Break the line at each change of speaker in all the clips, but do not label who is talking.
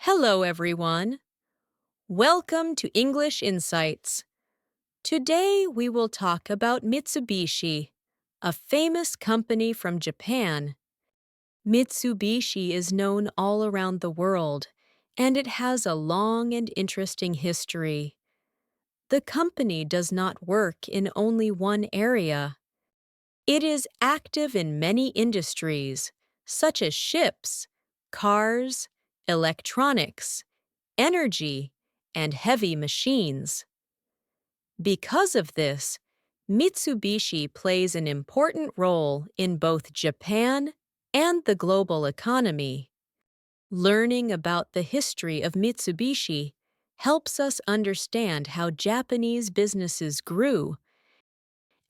Hello, everyone. Welcome to English Insights. Today we will talk about Mitsubishi, a famous company from Japan. Mitsubishi is known all around the world, and it has a long and interesting history. The company does not work in only one area. It is active in many industries, such as ships, cars, electronics, energy, and heavy machines. Because of this, Mitsubishi plays an important role in both Japan and the global economy. Learning about the history of Mitsubishi helps us understand how Japanese businesses grew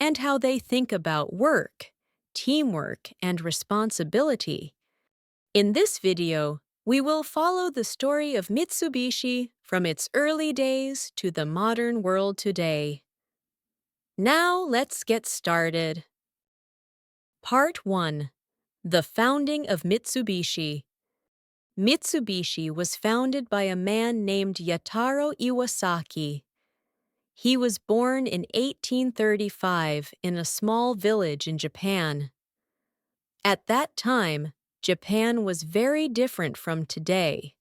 and how they think about work, teamwork, and responsibility. In this video, we will follow the story of Mitsubishi from its early days to the modern world today. Now let's get started. Part 1. The Founding of Mitsubishi. Mitsubishi was founded by a man named Yataro Iwasaki. He was born in 1835 in a small village in Japan. At that time, Japan was very different from today.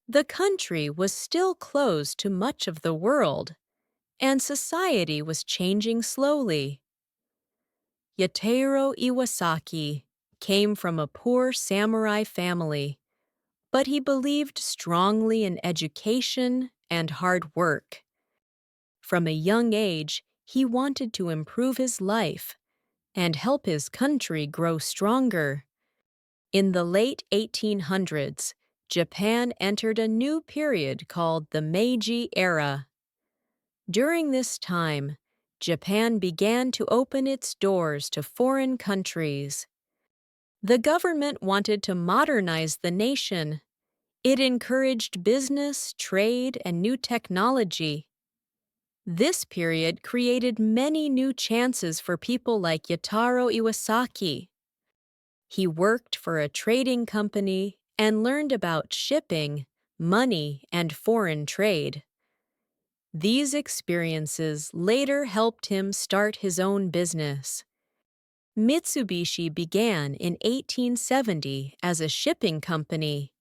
The country was still closed to much of the world, and society was changing slowly. Yataro Iwasaki came from a poor samurai family, but he believed strongly in education and hard work. From a young age, he wanted to improve his life and help his country grow stronger. In the late 1800s, Japan entered a new period called the Meiji era. During this time, Japan began to open its doors to foreign countries. The government wanted to modernize the nation. It encouraged business, trade, and new technology. This period created many new chances for people like Yataro Iwasaki. He worked for a trading company and learned about shipping, money, and foreign trade. These experiences later helped him start his own business. Mitsubishi began in 1870 as a shipping company.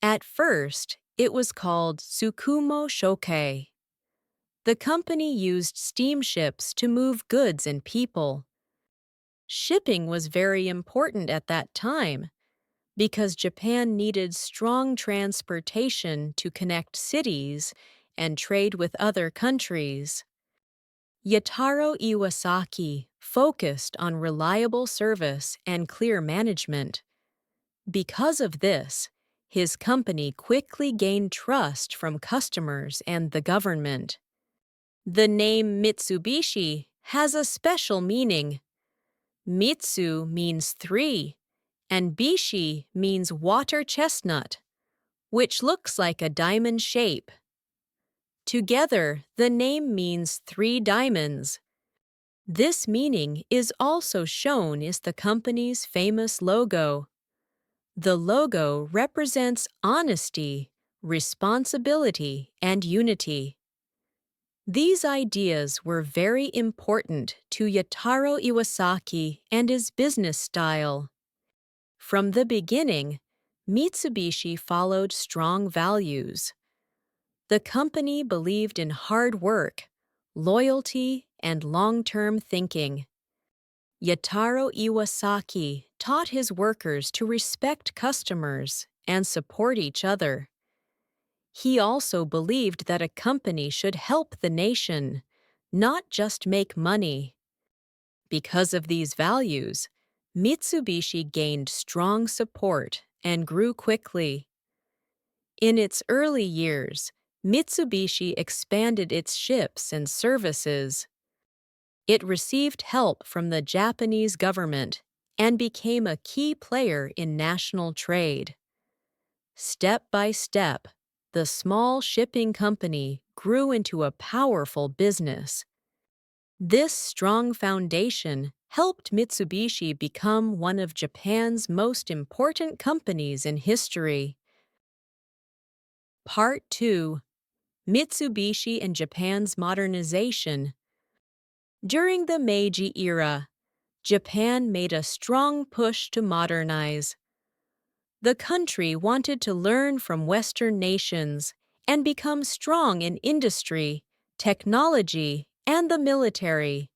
At first, it was called Tsukumo Shokei. The company used steamships to move goods and people. Shipping was very important at that time because Japan needed strong transportation to connect cities and trade with other countries. Yataro Iwasaki focused on reliable service and clear management. Because of this, his company quickly gained trust from customers and the government. The name Mitsubishi has a special meaning. Mitsu means three, and bishi means water chestnut, which looks like a diamond shape. Together, the name means three diamonds. This meaning is also shown in the company's famous logo. The logo represents honesty, responsibility, and unity. These ideas were very important to Yataro Iwasaki and his business style. From the beginning, Mitsubishi followed strong values. The company believed in hard work, loyalty, and long-term thinking. Yataro Iwasaki taught his workers to respect customers and support each other. He also believed that a company should help the nation, not just make money. Because of these values, Mitsubishi gained strong support and grew quickly. In its early years, Mitsubishi expanded its ships and services. It received help from the Japanese government and became a key player in national trade. Step by step, the small shipping company grew into a powerful business. This strong foundation helped Mitsubishi become one of Japan's most important companies in history. Part 2: Mitsubishi and Japan's Modernization. During the Meiji era, Japan made a strong push to modernize. The country wanted to learn from Western nations and become strong in industry, technology, and the military.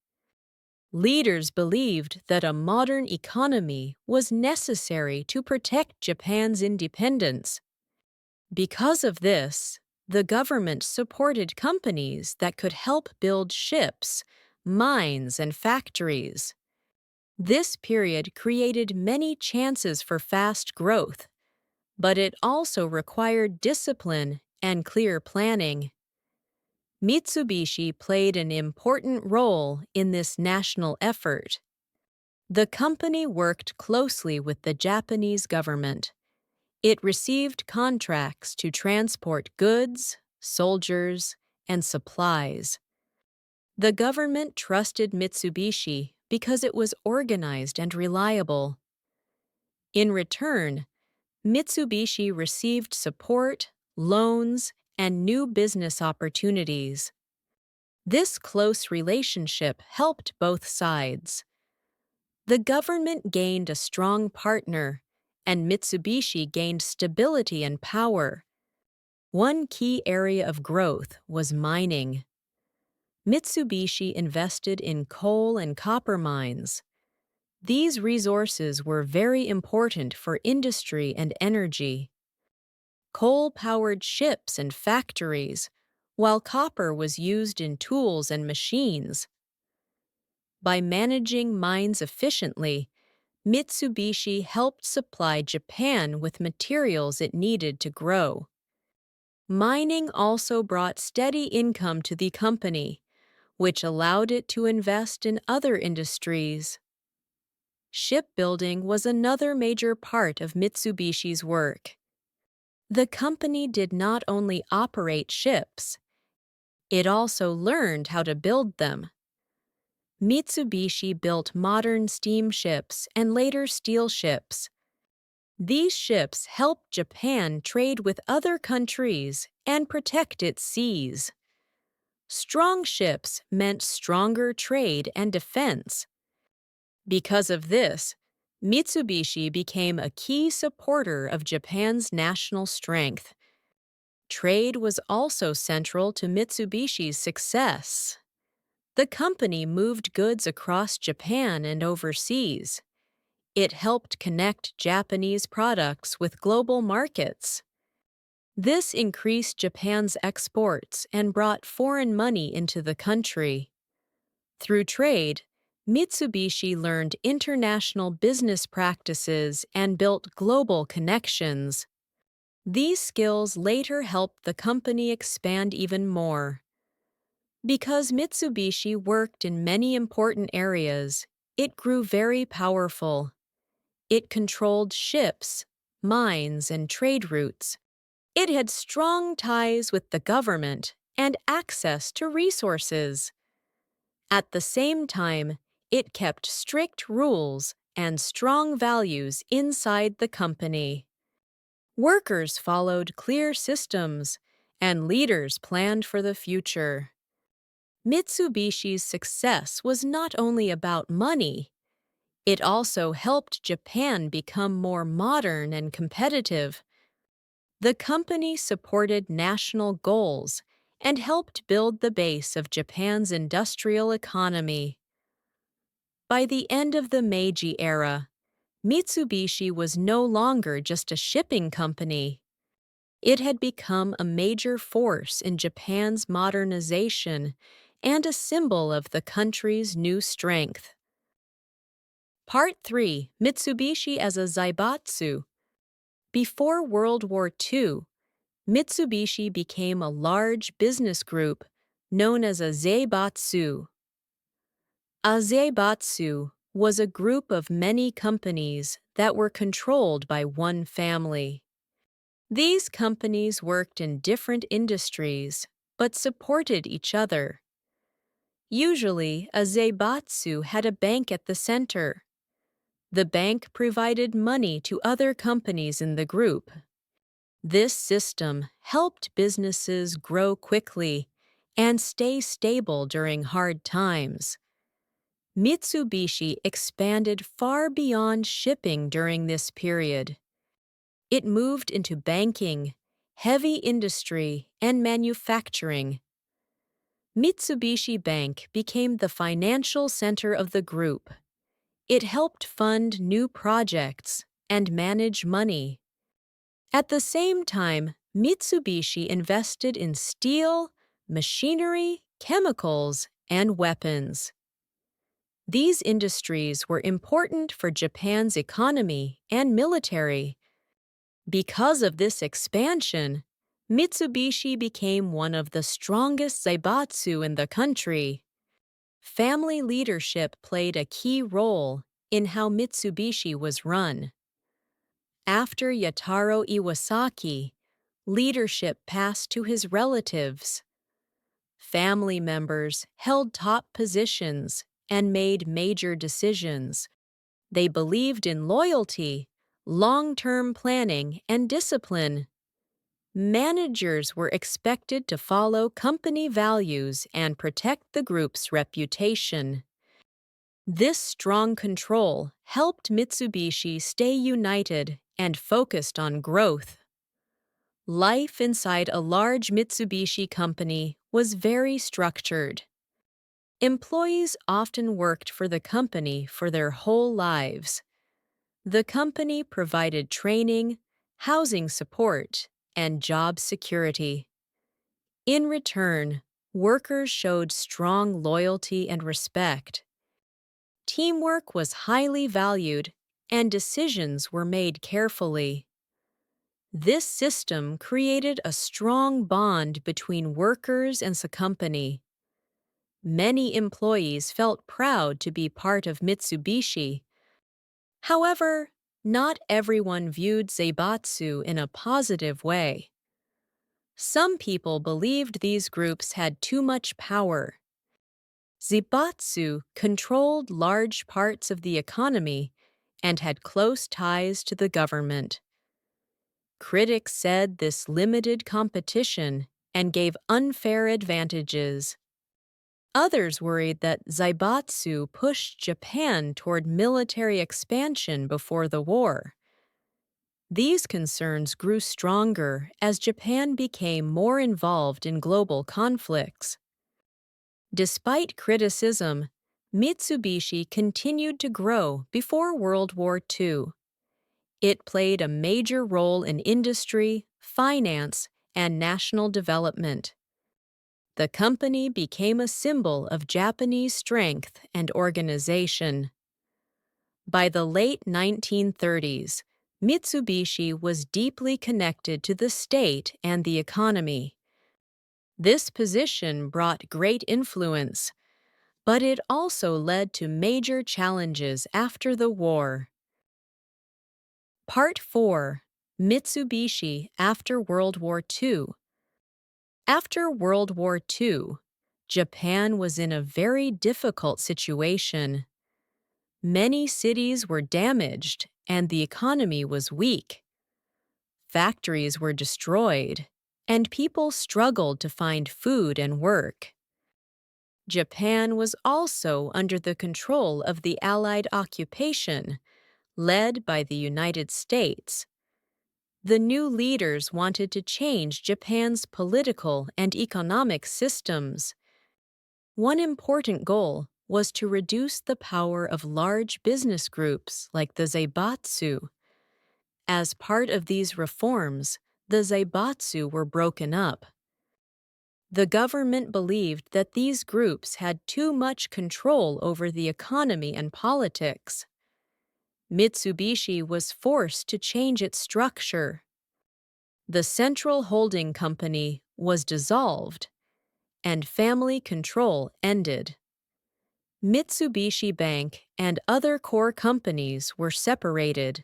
Leaders believed that a modern economy was necessary to protect Japan's independence. Because of this, the government supported companies that could help build ships, mines, and factories. This period created many chances for fast growth, but it also required discipline and clear planning. Mitsubishi played an important role in this national effort. The company worked closely with the Japanese government. It received contracts to transport goods, soldiers, and supplies. The government trusted Mitsubishi because it was organized and reliable. In return, Mitsubishi received support, loans, and new business opportunities. This close relationship helped both sides. The government gained a strong partner, and Mitsubishi gained stability and power. One key area of growth was mining. Mitsubishi invested in coal and copper mines. These resources were very important for industry and energy. Coal powered ships and factories, while copper was used in tools and machines. By managing mines efficiently, Mitsubishi helped supply Japan with materials it needed to grow. Mining also brought steady income to the company, which allowed it to invest in other industries. Shipbuilding was another major part of Mitsubishi's work. The company did not only operate ships, it also learned how to build them. Mitsubishi built modern steamships and later steel ships. These ships helped Japan trade with other countries and protect its seas. Strong ships meant stronger trade and defense. Because of this, Mitsubishi became a key supporter of Japan's national strength. Trade was also central to Mitsubishi's success. The company moved goods across Japan and overseas. It helped connect Japanese products with global markets. This increased Japan's exports and brought foreign money into the country. Through trade, Mitsubishi learned international business practices and built global connections. These skills later helped the company expand even more. Because Mitsubishi worked in many important areas, it grew very powerful. It controlled ships, mines, and trade routes. It had strong ties with the government and access to resources. At the same time, it kept strict rules and strong values inside the company. Workers followed clear systems, and leaders planned for the future. Mitsubishi's success was not only about money. It also helped Japan become more modern and competitive. The company supported national goals and helped build the base of Japan's industrial economy. By the end of the Meiji era, Mitsubishi was no longer just a shipping company. It had become a major force in Japan's modernization and a symbol of the country's new strength. Part 3: Mitsubishi as a Zaibatsu. Before World War II, Mitsubishi became a large business group known as a Zaibatsu. A Zaibatsu was a group of many companies that were controlled by one family. These companies worked in different industries but supported each other. Usually, a Zaibatsu had a bank at the center. The bank provided money to other companies in the group. This system helped businesses grow quickly and stay stable during hard times. Mitsubishi expanded far beyond shipping during this period. It moved into banking, heavy industry, and manufacturing. Mitsubishi Bank became the financial center of the group. It helped fund new projects and manage money. At the same time, Mitsubishi invested in steel, machinery, chemicals, and weapons. These industries were important for Japan's economy and military. Because of this expansion, Mitsubishi became one of the strongest Zaibatsu in the country. Family leadership played a key role in how Mitsubishi was run. After Yataro Iwasaki, leadership passed to his relatives. Family members held top positions and made major decisions. They believed in loyalty, long-term planning, and discipline. Managers were expected to follow company values and protect the group's reputation. This strong control helped Mitsubishi stay united and focused on growth. Life inside a large Mitsubishi company was very structured. Employees often worked for the company for their whole lives. The company provided training, housing support, and job security. In return, workers showed strong loyalty and respect. Teamwork was highly valued, and decisions were made carefully. This system created a strong bond between workers and the company. Many employees felt proud to be part of Mitsubishi. However, not everyone viewed Zaibatsu in a positive way. Some people believed these groups had too much power. Zaibatsu controlled large parts of the economy and had close ties to the government. Critics said this limited competition and gave unfair advantages. Others worried that Zaibatsu pushed Japan toward military expansion before the war. These concerns grew stronger as Japan became more involved in global conflicts. Despite criticism, Mitsubishi continued to grow before World War II. It played a major role in industry, finance, and national development. The company became a symbol of Japanese strength and organization. By the late 1930s, Mitsubishi was deeply connected to the state and the economy. This position brought great influence, but it also led to major challenges after the war. Part 4. Mitsubishi after World War II. After World War II, Japan was in a very difficult situation. Many cities were damaged and the economy was weak. Factories were destroyed, and people struggled to find food and work. Japan was also under the control of the Allied occupation, led by the United States. The new leaders wanted to change Japan's political and economic systems. One important goal was to reduce the power of large business groups like the Zaibatsu. As part of these reforms, the Zaibatsu were broken up. The government believed that these groups had too much control over the economy and politics. Mitsubishi was forced to change its structure. The central holding company was dissolved, and family control ended. Mitsubishi Bank and other core companies were separated.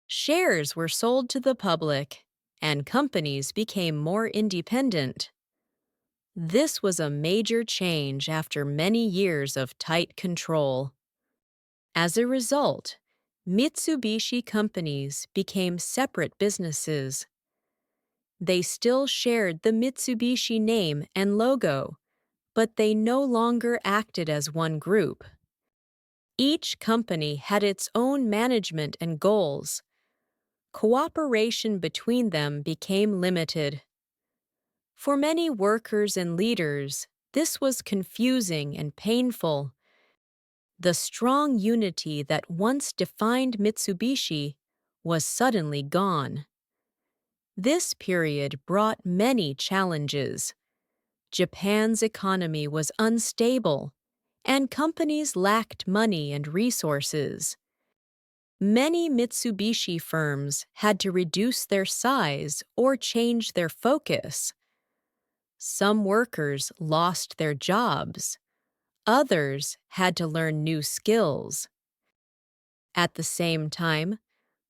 Shares were sold to the public, and companies became more independent. This was a major change after many years of tight control. As a result, Mitsubishi companies became separate businesses. They still shared the Mitsubishi name and logo, but they no longer acted as one group. Each company had its own management and goals. Cooperation between them became limited. For many workers and leaders, this was confusing and painful. The strong unity that once defined Mitsubishi was suddenly gone. This period brought many challenges. Japan's economy was unstable, and companies lacked money and resources. Many Mitsubishi firms had to reduce their size or change their focus. Some workers lost their jobs. Others had to learn new skills. At the same time,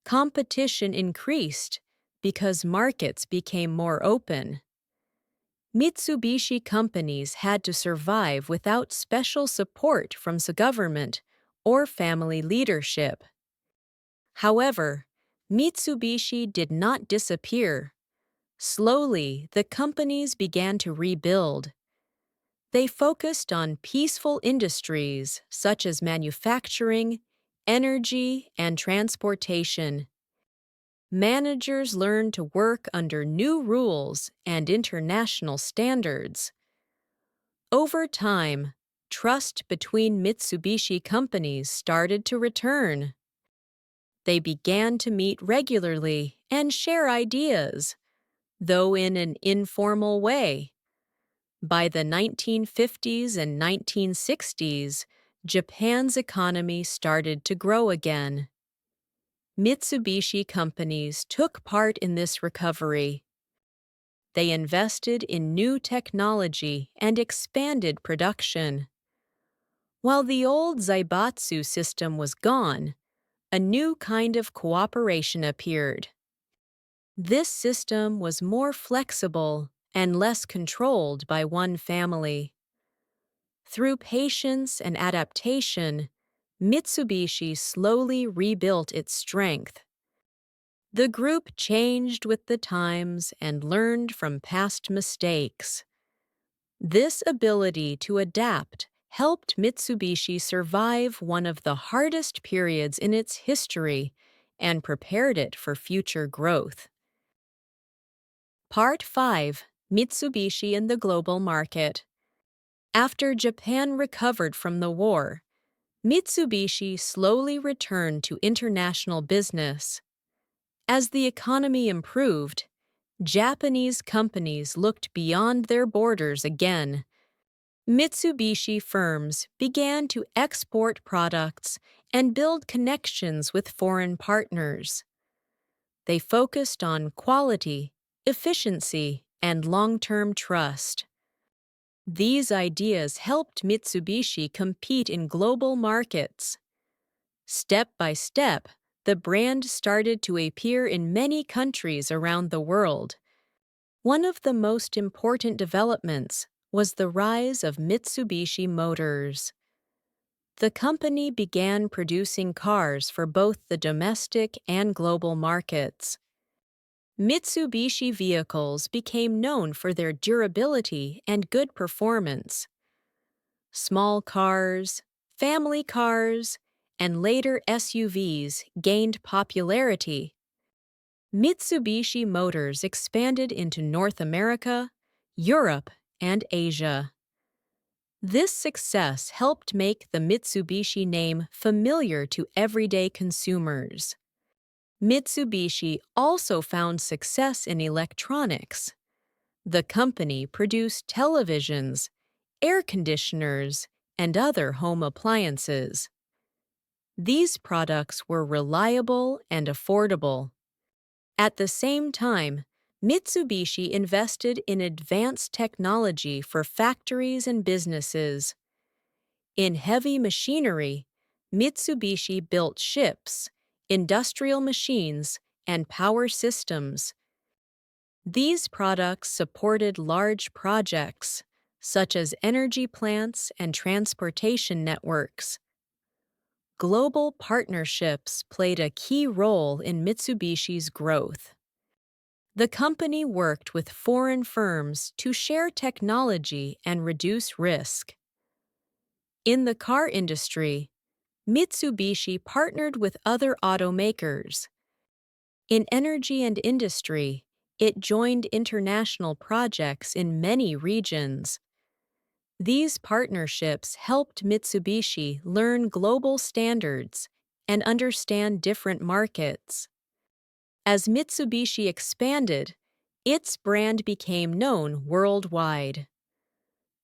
competition increased because markets became more open. Mitsubishi companies had to survive without special support from the government or family leadership. However, Mitsubishi did not disappear. Slowly, the companies began to rebuild. They focused on peaceful industries such as manufacturing, energy, and transportation. Managers learned to work under new rules and international standards. Over time, trust between Mitsubishi companies started to return. They began to meet regularly and share ideas, though in an informal way. By the 1950s and 1960s, Japan's economy started to grow again. Mitsubishi companies took part in this recovery. They invested in new technology and expanded production. While the old Zaibatsu system was gone, a new kind of cooperation appeared. This system was more flexible and less controlled by one family. Through patience and adaptation, Mitsubishi slowly rebuilt its strength. The group changed with the times and learned from past mistakes. This ability to adapt helped Mitsubishi survive one of the hardest periods in its history and prepared it for future growth. Part 5: Mitsubishi in the Global Market. After Japan recovered from the war, Mitsubishi slowly returned to international business. As the economy improved, Japanese companies looked beyond their borders again. Mitsubishi firms began to export products and build connections with foreign partners. They focused on quality, efficiency, and long-term trust. These ideas helped Mitsubishi compete in global markets. Step by step, the brand started to appear in many countries around the world. One of the most important developments was the rise of Mitsubishi Motors. The company began producing cars for both the domestic and global markets. Mitsubishi vehicles became known for their durability and good performance. Small cars, family cars, and later SUVs gained popularity. Mitsubishi Motors expanded into North America, Europe, and Asia. This success helped make the Mitsubishi name familiar to everyday consumers. Mitsubishi also found success in electronics. The company produced televisions, air conditioners, and other home appliances. These products were reliable and affordable. At the same time, Mitsubishi invested in advanced technology for factories and businesses. In heavy machinery, Mitsubishi built ships, industrial machines, and power systems. These products supported large projects, such as energy plants and transportation networks. Global partnerships played a key role in Mitsubishi's growth. The company worked with foreign firms to share technology and reduce risk. In the car industry, Mitsubishi partnered with other automakers. In energy and industry, it joined international projects in many regions. These partnerships helped Mitsubishi learn global standards and understand different markets. As Mitsubishi expanded, its brand became known worldwide.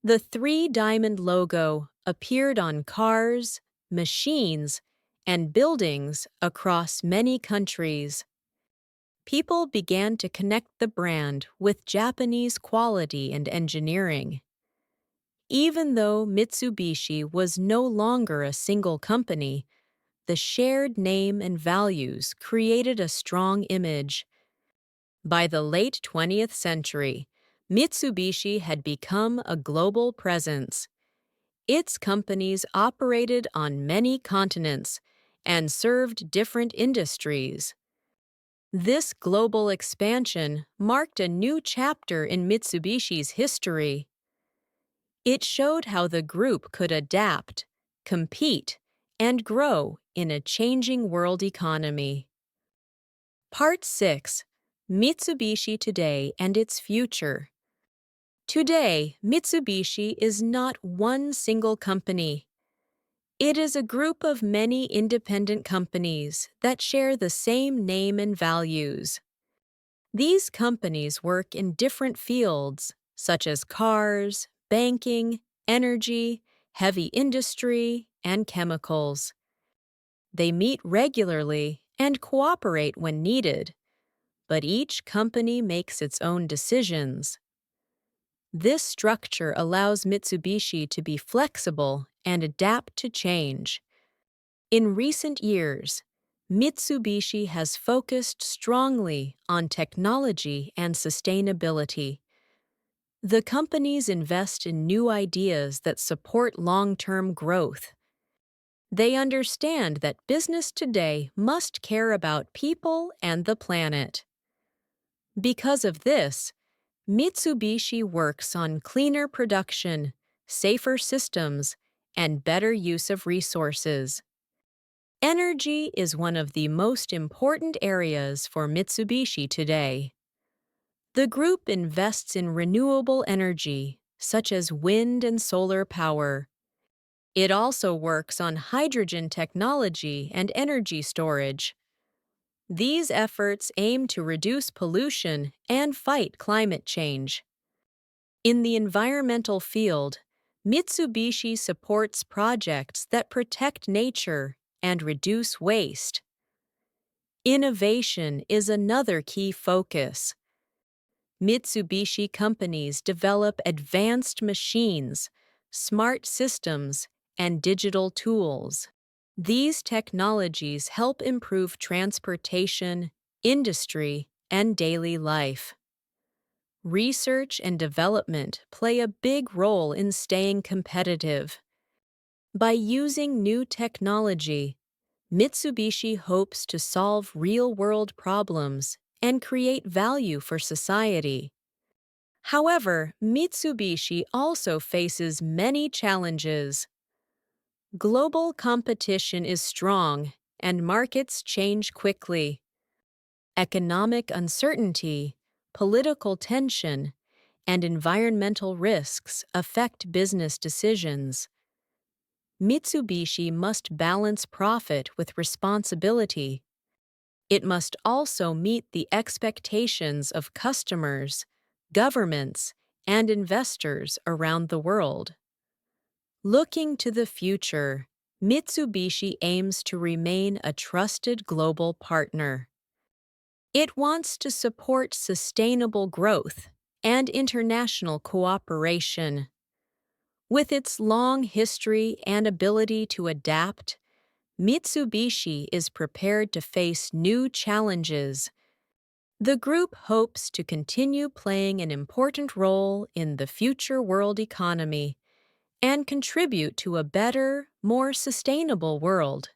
The three-diamond logo appeared on cars, machines, and buildings across many countries. People began to connect the brand with Japanese quality and engineering. Even though Mitsubishi was no longer a single company, the shared name and values created a strong image. By the late 20th century, Mitsubishi had become a global presence. Its companies operated on many continents and served different industries. This global expansion marked a new chapter in Mitsubishi's history. It showed how the group could adapt, compete, and grow in a changing world economy. Part 6. Mitsubishi Today and its Future. Today, Mitsubishi is not one single company. It is a group of many independent companies that share the same name and values. These companies work in different fields, such as cars, banking, energy, heavy industry, and chemicals. They meet regularly and cooperate when needed, but each company makes its own decisions. This structure allows Mitsubishi to be flexible and adapt to change. In recent years, Mitsubishi has focused strongly on technology and sustainability. The companies invest in new ideas that support long-term growth. They understand that business today must care about people and the planet. Because of this, Mitsubishi works on cleaner production, safer systems, and better use of resources. Energy is one of the most important areas for Mitsubishi today. The group invests in renewable energy, such as wind and solar power. It also works on hydrogen technology and energy storage. These efforts aim to reduce pollution and fight climate change. In the environmental field, Mitsubishi supports projects that protect nature and reduce waste. Innovation is another key focus. Mitsubishi companies develop advanced machines, smart systems, and digital tools. These technologies help improve transportation, industry, and daily life. Research and development play a big role in staying competitive. By using new technology, Mitsubishi hopes to solve real-world problems and create value for society. However, Mitsubishi also faces many challenges. Global competition is strong, and markets change quickly. Economic uncertainty, political tension, and environmental risks affect business decisions. Mitsubishi must balance profit with responsibility. It must also meet the expectations of customers, governments, and investors around the world. Looking to the future, Mitsubishi aims to remain a trusted global partner. It wants to support sustainable growth and international cooperation. With its long history and ability to adapt, Mitsubishi is prepared to face new challenges. The group hopes to continue playing an important role in the future world economy and contribute to a better, more sustainable world.